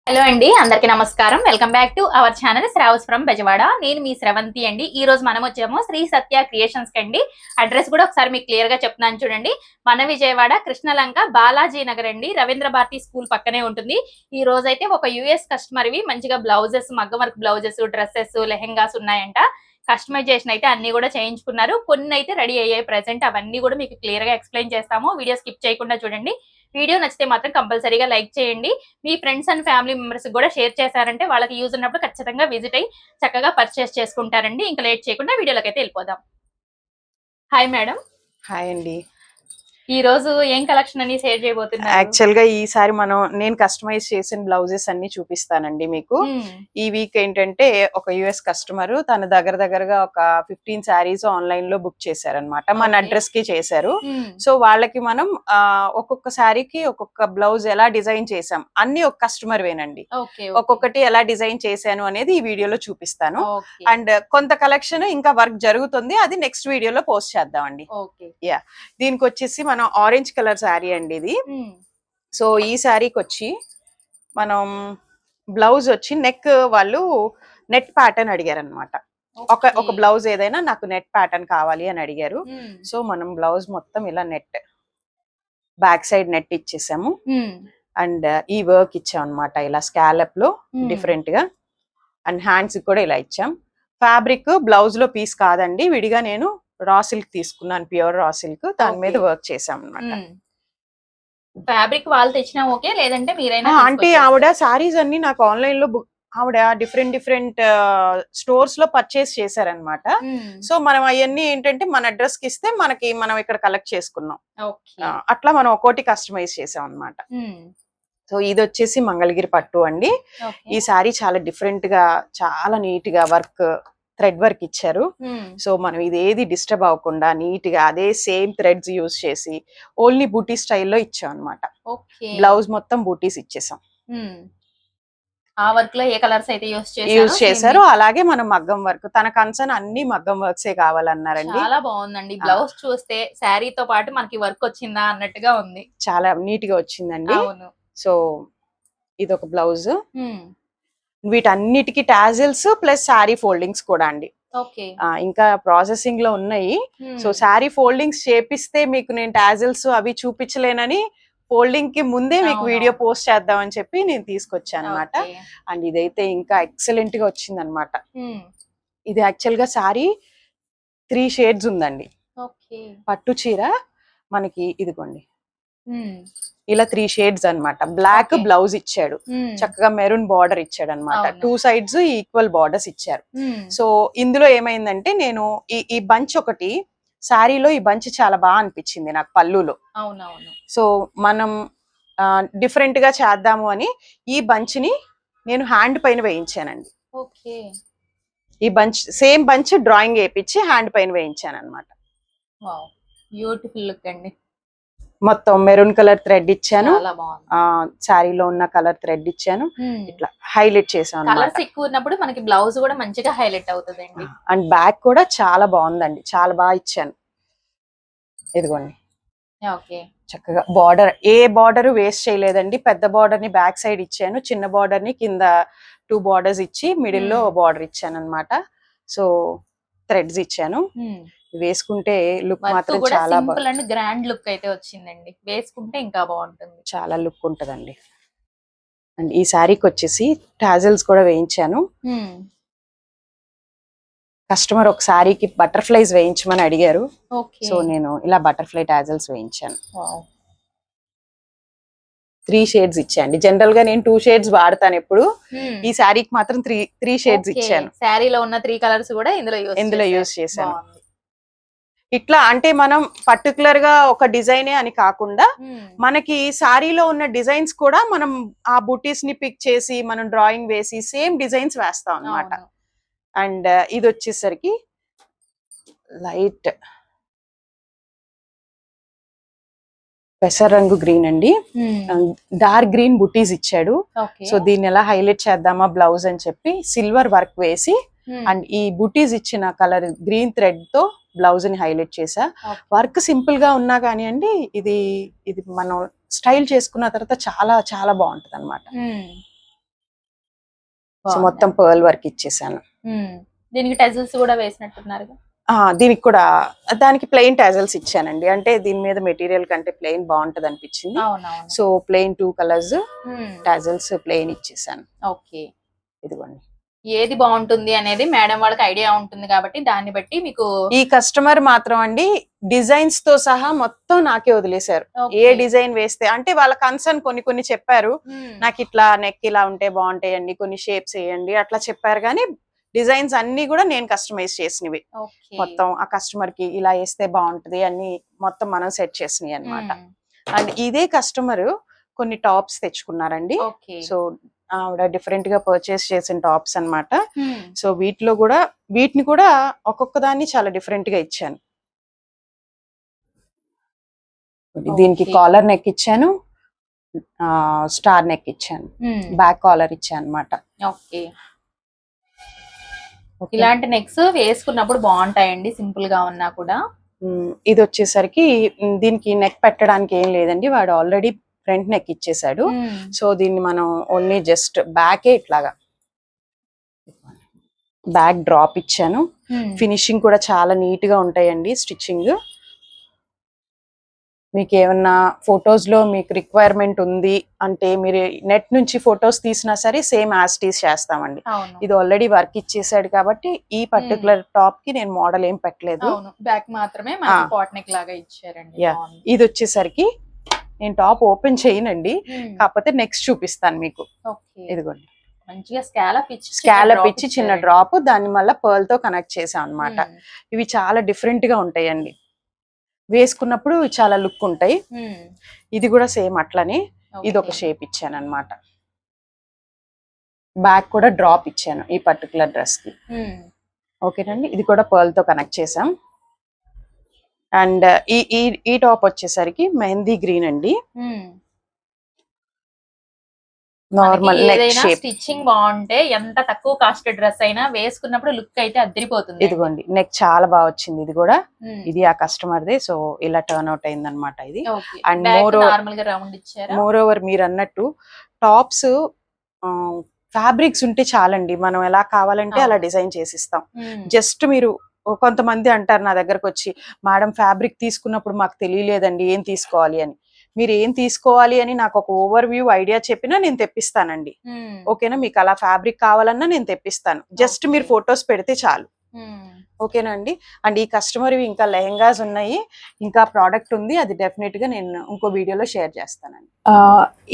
Hello అండి, అందరికీ నమస్కారం. Welcome back to our channel Shravas from Bezawada. నేను మీ స్రవంతి అండి. ఈ రోజు మనం వచ్చాము శ్రీ సత్య క్రియేషన్స్ కండి. అడ్రస్ కూడా ఒకసారి మీకు క్లియర్ గా చెప్తున్నాను చూడండి. మన విజయవాడ కృష్ణలంక బాలాజీ నగర్ అండి. రవీంద్ర భారతి స్కూల్ పక్కనే ఉంటుంది. ఈ రోజు అయితే ఒక యుఎస్ కస్టమర్ వి మంచిగా బ్లౌజెస్, మగ్గం వర్క్ బ్లౌజెస్, డ్రెస్సెస్, లెహెంగాస్ ఉన్నాయంట. కస్టమైజేషన్ అయితే అన్ని కూడా చేయించుకున్నారు. కొన్ని అయితే రెడీ అయ్యాయి ప్రెసెంట్. అవన్నీ కూడా మీకు క్లియర్ గా ఎక్స్ప్లెయిన్ చేస్తాము. వీడియో స్కిప్ చేయకుండా చూడండి. వీడియో నచ్చితే మాత్రం కంపల్సరీగా లైక్ చేయండి. మీ ఫ్రెండ్స్ అండ్ ఫ్యామిలీ మెంబర్స్ కూడా షేర్ చేశారంటే వాళ్ళకి యూజ్ ఉన్నప్పుడు ఖచ్చితంగా విజిట్ అయ్యి చక్కగా పర్చేస్ చేసుకుంటారండి. ఇంకా లేట్ చేయకుండా వీడియోలోకి అయితే వెళ్ళిపోదాం. Hi madam. హాయ్ అండి. ఈ రోజు ఏం కలెక్షన్ అని షేర్ చేయబోతున్నారు? యాక్చువల్ గా ఈసారి నేను కస్టమైజ్ చేసిన బ్లౌజెస్ అన్ని చూపిస్తానండి మీకు. ఈ వీక్ ఏంటంటే ఒక యుఎస్ కస్టమర్ తన దగ్గరగా ఒక 15 శారీస్ ఆన్లైన్ లో బుక్ చేశారనమాట. మన అడ్రస్ కి చేశారు. సో వాళ్ళకి మనం ఒక్కొక్క శారీకి ఒక్కొక్క బ్లౌజ్ ఎలా డిజైన్ చేసాం అన్ని ఒక కస్టమర్ వేనండి. ఒక్కొక్కటి ఎలా డిజైన్ చేశాను అనేది ఈ వీడియోలో చూపిస్తాను. అండ్ కొంత కలెక్షన్ ఇంకా వర్క్ జరుగుతుంది, అది నెక్స్ట్ వీడియోలో పోస్ట్ చేద్దామండి. యా, దీనికి వచ్చేసి మనం ఆరెంజ్ కలర్ శారీ అండి ఇది. సో ఈ శారీకి వచ్చి మనం బ్లౌజ్ వచ్చి నెక్ వాళ్ళు నెట్ ప్యాటర్న్ అడిగారు అనమాట. ఒక బ్లౌజ్ ఏదైనా నాకు నెట్ ప్యాటర్న్ కావాలి అని అడిగారు. సో మనం బ్లౌజ్ మొత్తం ఇలా నెట్ బ్యాక్ సైడ్ నెట్ ఇచ్చేసాము. అండ్ ఈ వర్క్ ఇచ్చాం అనమాట, ఇలా స్కాలప్ లో డిఫరెంట్ గా. అండ్ హ్యాండ్స్ కూడా ఇలా ఇచ్చాం. ఫ్యాబ్రిక్ బ్లౌజ్ లో పీస్ కాదండి, విడిగా నేను రా సిల్క్ తీసుకున్నాను, ప్యూర్ రా సిల్క్. దాని మీద వర్క్ చేసాం అనమాట. ఫ్యాబ్రిక్ వాళ్ళు తెచ్చినా ఓకే, లేదంటే మీరైనా. అంటే ఆవిడ సారీస్ అన్ని నాకు ఆన్లైన్ లో ఆవిడ డిఫరెంట్ స్టోర్స్ లో పర్చేస్ చేశారనమాట. సో మనం అవన్నీ ఏంటంటే మన అడ్రస్ కి ఇస్తే మనం ఇక్కడ కలెక్ట్ చేసుకున్నాం. అట్లా మనం ఒక్కోటి కస్టమైజ్ చేసాం అనమాట. సో ఇది వచ్చేసి మంగళగిరి పట్టు అండి. ఈ సారీ చాలా డిఫరెంట్ గా, చాలా నీట్ గా వర్క్, థ్రెడ్ వర్క్ ఇచ్చారు. సో మనం ఇది ఏది డిస్టర్బ్ అవ్వకుండా నీట్ గా అదే సేమ్ థ్రెడ్స్ యూజ్ చేసి ఓన్లీ బూటీ స్టైల్లో ఇచ్చాం అనమాట. బ్లౌజ్ మొత్తం బూటీస్ ఇచ్చేసాం. ఆ వర్క్ లో ఏ కలర్స్ అయితే యూజ్ చేశారు. అలాగే మనం మగ్గం వర్క్, తన కన్సర్న్ అన్ని మగ్గం వర్క్స్ కావాలన్నారండి. చాలా బాగుందండి. బ్లౌజ్ చూస్తే శారీతో పాటు మనకి వర్క్ వచ్చిందా అన్నట్టుగా ఉంది. చాలా నీట్ గా వచ్చిందండి. సో ఇది ఒక బ్లౌజ్. వీటన్నిటికి టాజిల్స్ ప్లస్ శారీ ఫోల్డింగ్స్ కూడా అండి. ఇంకా ప్రాసెసింగ్ లో ఉన్నాయి. సో శారీ ఫోల్డింగ్స్ చేపిస్తే మీకు నేను టాజిల్స్ అవి చూపించలేనని ఫోల్డింగ్ కి ముందే మీకు వీడియో పోస్ట్ చేద్దామని చెప్పి నేను తీసుకొచ్చాను అనమాట. అండ్ ఇదైతే ఇంకా ఎక్సలెంట్ గా వచ్చింది అనమాట. ఇది యాక్చువల్ గా శారీ 3 షేడ్స్ ఉందండి. పట్టు చీర మనకి ఇదిగోండి ఇలా 3 షేడ్స్ అనమాట. బ్లాక్ బ్లౌజ్ ఇచ్చాడు, చక్కగా మెరూన్ బార్డర్ ఇచ్చాడు అనమాట. 2 సైడ్స్ ఈక్వల్ బార్డర్స్ ఇచ్చారు. సో ఇందులో ఏమైందంటే నేను ఈ బంచ్ ఒకటి శారీలో, ఈ బంచ్ చాలా బాగా అనిపించింది నాకు పళ్ళులో. సో మనం డిఫరెంట్ గా చేద్దాము అని ఈ బంచ్ ని నేను హ్యాండ్ పైన వేయించానండి. ఈ బంచ్ సేమ్ బంచ్ డ్రాయింగ్ వేయించి హ్యాండ్ పైన వేయించాను అనమాట. బ్యూటిఫుల్ లుక్ అండి. మొత్తం మెరూన్ కలర్ థ్రెడ్ ఇచ్చాను, శారీలో ఉన్న కలర్ థ్రెడ్ ఇచ్చాను. ఇట్లా హైలైట్ చేసాను. కలర్స్ ఎక్కువ ఉన్నప్పుడు మనకి బ్లౌజ్ కూడా మంచిగా హైలైట్ అవుతుందండి. అండ్ బ్యాక్ కూడా చాలా బాగుందండి, చాలా బాగా ఇచ్చాను. ఇదిగోండి చక్కగా బార్డర్, ఏ బార్డర్ వేస్ట్ చేయలేదండి. పెద్ద బార్డర్ ని బ్యాక్ సైడ్ ఇచ్చాను, చిన్న బార్డర్ ని కింద 2 బార్డర్స్ ఇచ్చి మిడిల్ లో బార్డర్ ఇచ్చాను అనమాట. సో థ్రెడ్స్ ఇచ్చాను. వేసుకుంటే లుక్ మాత్రం చాలా బాగుంది, గ్రాండ్ లుక్ అయితే వచ్చిందండి. వేసుకుంటే ఇంకా బాగుంటుంది, చాలా లుక్ ఉంటదండి. అండ్ ఈ శారీకి వచ్చేసి టాజిల్స్ కూడా వేయించాను. కస్టమర్ ఒక శారీకి బటర్ఫ్లైస్ వేయించమని అడిగారు. సో నేను ఇలా బటర్ఫ్లై టాజిల్స్ వేయించాను. 3 షేడ్స్ ఇచ్చాండి. జనరల్ గా నేను 2 షేడ్స్ వాడతాను ఎప్పుడు, ఈ శారీకి మాత్రం 3 షేడ్స్ ఇచ్చాను. శారీలో ఉన్న 3 కలర్స్ కూడా ఇందులో యూజ్ చేశాను. ఇట్లా అంటే మనం పర్టికులర్ గా ఒక డిజైనే అని కాకుండా మనకి శారీలో ఉన్న డిజైన్స్ కూడా మనం ఆ బూటీస్ ని పిక్ చేసి మనం డ్రాయింగ్ వేసి సేమ్ డిజైన్స్ వేస్తాం అన్నమాట. అండ్ ఇది వచ్చేసరికి లైట్ పెసర రంగు గ్రీన్ అండి. డార్క్ గ్రీన్ బుటీస్ ఇచ్చాడు. సో దీన్ని ఎలా హైలైట్ చేద్దామా బ్లౌజ్ అని చెప్పి సిల్వర్ వర్క్ వేసి అండ్ ఈ బుటీస్ ఇచ్చిన కలర్ గ్రీన్ థ్రెడ్ తో బ్లౌజ్ ని హైలైట్ చేసా. వర్క్ సింపుల్ గా ఉన్నా కానీ అండి ఇది మనం స్టైల్ చేసుకున్న తర్వాత చాలా చాలా బాగుంటది అన్నమాట. సో మొత్తం పర్ల్ వర్క్ ఇచ్చేసాను. దీనికి టెజల్స్ కూడా వేసినట్టున్నారు. దీనికి కూడా దానికి ప్లెయిన్ టాజల్స్ ఇచ్చానండి. అంటే దీని మీద మెటీరియల్ కంటే ప్లెయిన్ బాగుంటది అనిపించింది. So plain 2 colours tassels plain ఇచ్చేసాను. ఓకే, ఇదిగోండి. ఏది బాగుంటుంది అనేది మేడం వాళ్ళకి ఐడియా ఉంటుంది కాబట్టి దాన్ని బట్టి మీకు. ఈ కస్టమర్ మాత్రం అండి డిజైన్స్ తో సహా మొత్తం నాకే వదిలేశారు. ఏ డిజైన్ వేస్తే అంటే వాళ్ళ కన్సర్న్ కొన్ని చెప్పారు. నాకు ఇట్లా నెక్ ఇలా ఉంటే బాగుంటాయండి, కొన్ని షేప్స్ వేయండి అట్లా చెప్పారు. కానీ డిజైన్స్ అన్ని కూడా నేను కస్టమైజ్ చేసినవి. మొత్తం ఆ కస్టమర్ కి ఇలా వేస్తే బాగుంటది అన్ని మొత్తం మనం సెట్ చేసినవి అన్నమాట. అండ్ ఇదే కస్టమర్ కొన్ని టాప్స్ తెచ్చుకున్నారండి. సో ఆవిడ డిఫరెంట్ గా పర్చేస్ చేసిన టాప్స్ అన్నమాట. సో వీటిని కూడా ఒక్కొక్క దాన్ని చాలా డిఫరెంట్ గా ఇచ్చాను. దీనికి కాలర్ నెక్ ఇచ్చాను, స్టార్ నెక్ ఇచ్చాను, బ్యాక్ కాలర్ ఇచ్చాను అన్నమాట. ఇలాంటి నెక్స్ వేసుకున్నప్పుడు బాగుంటాయండి, సింపుల్ గా ఉన్నా కూడా. ఇది వచ్చేసరికి దీనికి నెక్ పెట్టడానికి ఏం లేదండి, వాడు ఆల్రెడీ ఫ్రంట్ నెక్ ఇచ్చేసాడు. సో దీన్ని మనం ఓన్లీ జస్ట్ బ్యాకే ఇట్లాగా బ్యాక్ డ్రాప్ ఇచ్చాను. ఫినిషింగ్ కూడా చాలా నీట్ గా ఉంటాయండి స్టిచ్చింగ్. మీకు ఏమన్నా ఫొటోస్ లో మీకు రిక్వైర్మెంట్ ఉంది అంటే మీరు నెట్ నుంచి ఫొటోస్ తీసినా సరే సేమ్ యాస్టీస్ చేస్తామండి. ఇది ఆల్రెడీ వర్క్ ఇచ్చేసాడు కాబట్టి ఈ పర్టికులర్ టాప్ కి నేను మోడల్ ఏం పెట్టలేదు, బ్యాక్ మాత్రమే పాట్ నెక్ లాగా ఇచ్చారండి. ఇది వచ్చేసరికి నేను టాప్ ఓపెన్ చేయనండి, కాకపోతే నెక్స్ట్ చూపిస్తాను మీకు. ఇదిగోండి, మంచిగా స్కాలప్ ఇచ్చి చిన్న డ్రాప్ దాన్ని మళ్ళీ పర్ల్ తో కనెక్ట్ చేసాం అన్నమాట. ఇవి చాలా డిఫరెంట్ గా ఉంటాయండి, వేసుకున్నప్పుడు చాలా లుక్ ఉంటాయి. ఇది కూడా సేమ్ అట్లనే ఇది ఒక షేప్ ఇచ్చాను అన్నమాట. బ్యాక్ కూడా డ్రాప్ ఇచ్చాను ఈ పర్టికులర్ డ్రెస్ కి. ఓకేనండి, ఇది కూడా పర్ల్ తో కనెక్ట్ చేసాం. అండ్ ఈ టాప్ వచ్చేసరికి మెహందీ గ్రీన్ అండి, నార్మల్ నెక్ షేప్. స్టిచ్చింగ్ బాగుంటే ఎంత తక్కువ కాస్ట్ డ్రెస్ అయినా వేసుకున్నప్పుడు లుక్ అయితే అదిరిపోతుంది. ఇదిగోండి, నెక్ చాలా బాగా వచ్చింది. ఇది కూడా ఇది ఆ కస్టమర్ దే. సో ఇలా టర్న్ అవుట్ అయింది అనమాట ఇది. అండ్ మోర్ ఓవర్ మీరు అన్నట్టు టాప్స్ ఫ్యాబ్రిక్స్ ఉంటే చాలండి, మనం ఎలా కావాలంటే అలా డిజైన్ చేసిస్తాం. జస్ట్ మీరు కొంతమంది అంటారు నా దగ్గరకు వచ్చి, మేడం ఫ్యాబ్రిక్ తీసుకున్నప్పుడు మాకు తెలియలేదండి ఏం తీసుకోవాలి అని. మీరు ఏం తీసుకోవాలి అని నాకు ఒక ఓవర్ వ్యూ ఐడియా చెప్పినా నేను తెప్పిస్తానండి. ఓకేనా, మీకు అలా ఫ్యాబ్రిక్ కావాలన్నా నేను తెప్పిస్తాను, జస్ట్ మీరు ఫొటోస్ పెడితే చాలు. ఓకేనా అండి. అండ్ ఈ కస్టమర్ ఇంకా లెహెంగాస్ ఉన్నాయి, ఇంకా ప్రోడక్ట్ ఉంది, అది డెఫినెట్ గా నేను ఇంకో వీడియోలో షేర్ చేస్తానండి.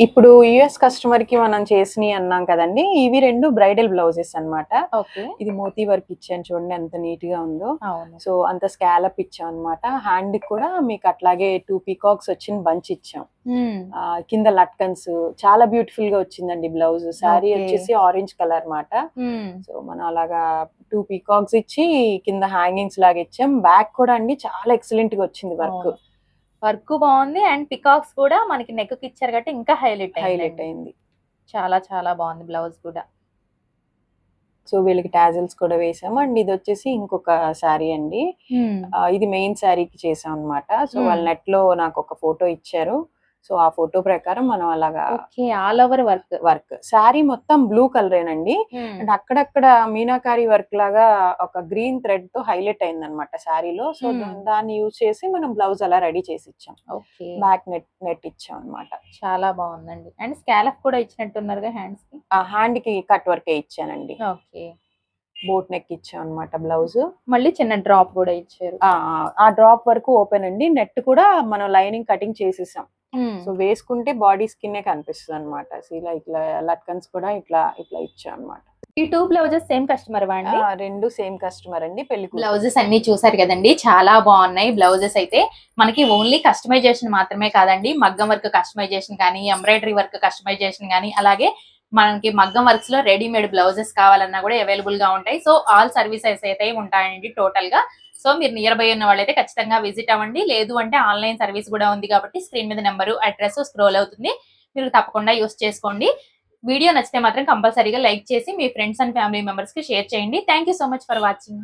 ఇప్పుడు యుఎస్ కస్టమర్ కి మనం చేసినవి అన్నాం కదండి, ఇవి 2 బ్రైడల్ బ్లౌజెస్ అన్నమాట. ఇది మోతీ వర్క్ ఇచ్చాను చూడండి ఎంత నీట్ గా ఉందో. సో అంత స్కాలప్ ఇచ్చాం అన్నమాట. హ్యాండ్ కూడా మీకు అట్లాగే 2 పీకాక్స్ వచ్చిన బంచ్ ఇచ్చాం. కింద లట్కన్స్ చాలా బ్యూటిఫుల్ గా వచ్చిందండి బ్లౌజ్. శారీ వచ్చేసి ఆరెంజ్ కలర్ మాట. సో మనం అలాగా 2 పీకాక్స్ ఇచ్చి కింద హ్యాంగింగ్స్ లాగా ఇచ్చాం. బ్యాక్ కూడా అండి చాలా ఎక్సలెంట్ గా వచ్చింది వర్క్ బాగుంది. అండ్ పికాక్స్ కూడా మనకి నెక్ కి ఇచ్చారు కాబట్టి ఇంకా హైలైట్ అయింది. చాలా చాలా బాగుంది బ్లౌజ్ కూడా. సో వీళ్ళకి టాజల్స్ కూడా వేసాము. అండ్ ఇది వచ్చేసి ఇంకొక శారీ అండి, ఇది మెయిన్ శారీకి చేసాం అన్నమాట. సో వాళ్ళ నెట్ లో నాకు ఒక ఫోటో ఇచ్చారు. సో ఆ ఫోటో ప్రకారం మనం అలాగా ఆల్ ఓవర్ వర్క్ శారీ మొత్తం బ్లూ కలరేనండి. అండ్ అక్కడక్కడ మీనాకారి వర్క్ లాగా ఒక గ్రీన్ థ్రెడ్ తో హైలైట్ అయింది అనమాట శారీలో. సో దాన్ని యూజ్ చేసి మనం బ్లౌజ్ అలా రెడీ చేసి ఇచ్చాం. బ్యాక్ నెట్ ఇచ్చాం అనమాట. చాలా బాగుందండి. అండ్ స్కాలప్ కూడా ఇచ్చినట్టున్నారు హ్యాండ్స్ కి. హ్యాండ్ కి కట్ వర్కే ఇచ్చానండి. బోట్ నెక్ ఇచ్చాం అనమాట బ్లౌజ్. మళ్ళీ చిన్న డ్రాప్ కూడా ఇచ్చారు. ఆ డ్రాప్ వరకు ఓపెన్ అండి. నెట్ కూడా మనం లైనింగ్ కటింగ్ చేసేసాం. సో వేసుకుంటే బాడీ స్కిన్ కనిపిస్తుంది అనమాట. ఇలా ఇట్లా లట్కన్స్ కూడా ఇట్లా ఇచ్చాం అనమాట. ఈ 2 బ్లౌజెస్ సేమ్ కస్టమర్ అండి? 2 సేమ్ కస్టమర్ అండి. పెళ్లి బ్లౌజెస్ అన్ని చూసారు కదండి, చాలా బాగున్నాయి బ్లౌజెస్ అయితే. మనకి ఓన్లీ కస్టమైజేషన్ మాత్రమే కాదండి, మగ్గం వర్క్ కస్టమైజేషన్ కానీ, ఎంబ్రాయిడరీ వర్క్ కస్టమైజేషన్ కానీ, అలాగే మనకి మగ్గం వర్క్స్ లో రెడీమేడ్ బ్లౌజెస్ కావాలన్నా కూడా అవైలబుల్ గా ఉంటాయి. సో ఆల్ సర్వీసెస్ అయితే ఉంటాయండి టోటల్ గా. సో మీరు నియర్ బై ఉన్న వాళ్ళైతే ఖచ్చితంగా విజిట్ అవ్వండి. లేదు అంటే ఆన్లైన్ సర్వీస్ కూడా ఉంది కాబట్టి స్క్రీన్ మీద నెంబరు అడ్రస్ స్క్రోల్ అవుతుంది, మీరు తప్పకుండా యూస్ చేసుకోండి. వీడియో నచ్చితే మాత్రం కంపల్సరీగా లైక్ చేసి మీ ఫ్రెండ్స్ అండ్ ఫ్యామిలీ మెంబర్స్ కి షేర్ చేయండి. Thank you so much for watching.